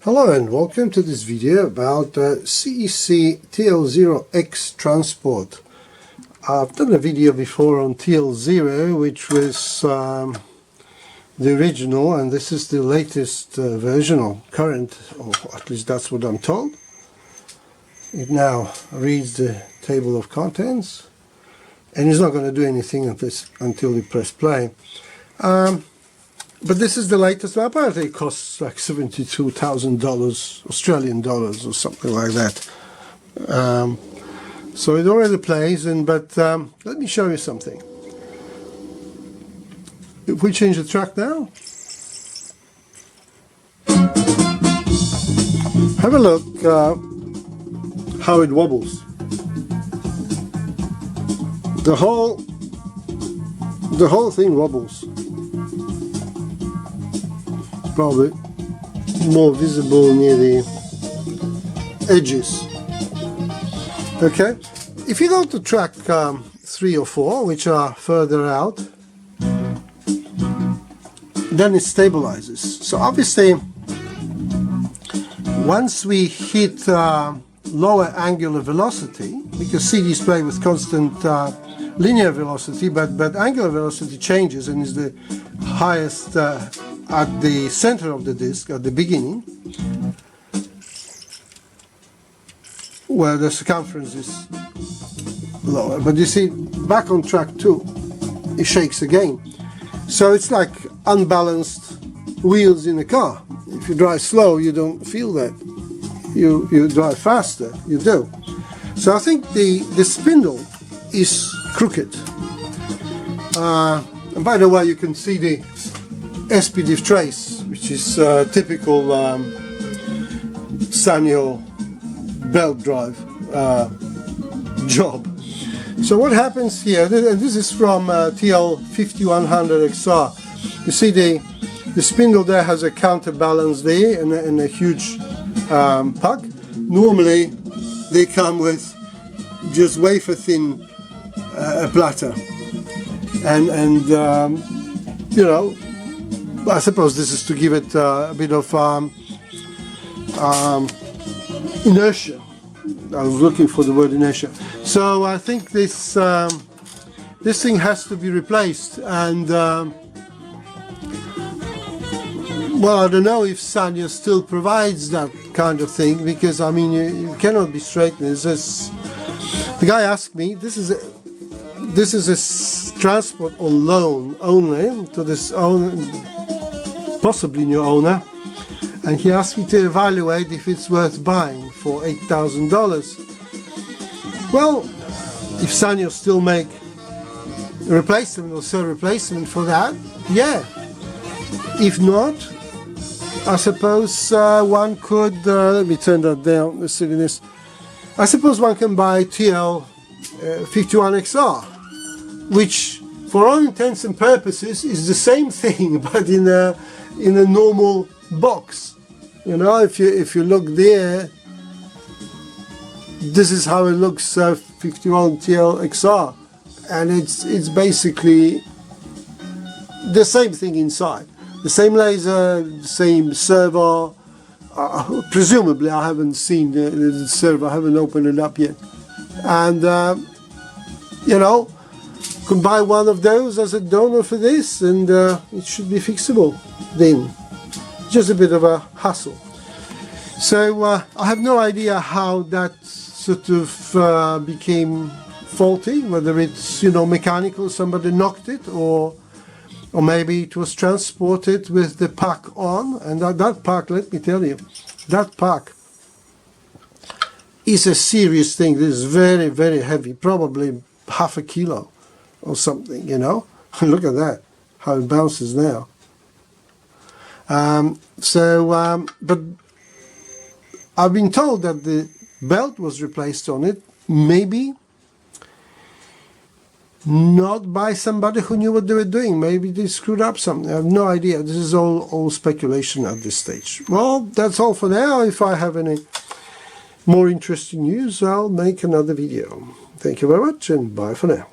Hello and welcome to this video about C.E.C TL-0X transport. I've done a video before on TL0, which was the original, and this is the latest version, or current, or at least that's what I'm told. It now reads the table of contents, and it's not going to do anything until you press play. But this is the latest one. Apparently it costs like $72,000 Australian dollars or something like that. So it already plays, but let me show you something. If we change the track now, have a look how it wobbles. The whole thing wobbles. Probably more visible near the edges. Okay, if you go to track 3 or 4, which are further out, then it stabilizes. So obviously once we hit lower angular velocity, because CDs play with constant linear velocity, but angular velocity changes and is the highest at the center of the disc, at the beginning, where the circumference is lower. But you see, back on track 2, it shakes again. So it's like unbalanced wheels in a car. If you drive slow, you don't feel that. You drive faster, you do. So I think the spindle is crooked. And by the way, you can see the SPDIF trace, which is typical Sanyo belt drive job. So what happens here, and this is from TL-0X. You see the spindle there has a counterbalance there and a huge puck. Normally they come with just wafer thin platter, and you know, I suppose this is to give it a bit of inertia. I was looking for the word inertia. So I think this thing has to be replaced, and well, I don't know if Sanyo still provides that kind of thing, because I mean you cannot be straightened. The guy asked me, this is a transport on loan only to this possibly new owner, and he asked me to evaluate if it's worth buying for $8,000. Well, if Sanyo still make a replacement or sell replacement for that, yeah. If not, I suppose one could, let me turn that down, the silliness. I suppose one can buy TL-51XR, which for all intents and purposes is the same thing, but in a normal box. You know, if you look there, this is how it looks, 51 TL-XR, and it's basically the same thing inside. The same laser, the same servo. Presumably, I haven't seen the servo, I haven't opened it up yet. And, you know, you can buy one of those as a donor for this, and it should be fixable then. Just a bit of a hassle. So I have no idea how that sort of became faulty, whether it's, you know, mechanical, somebody knocked it, or maybe it was transported with the pack on. And that pack, let me tell you, that pack is a serious thing. This is very, very heavy, probably half a kilo or something, you know. Look at that, how it bounces now. But I've been told that the belt was replaced on it, maybe not by somebody who knew what they were doing. Maybe they screwed up something. I have no idea. This is all speculation at this stage. Well, that's all for now. If I have any more interesting news, I'll make another video. Thank you very much, and bye for now.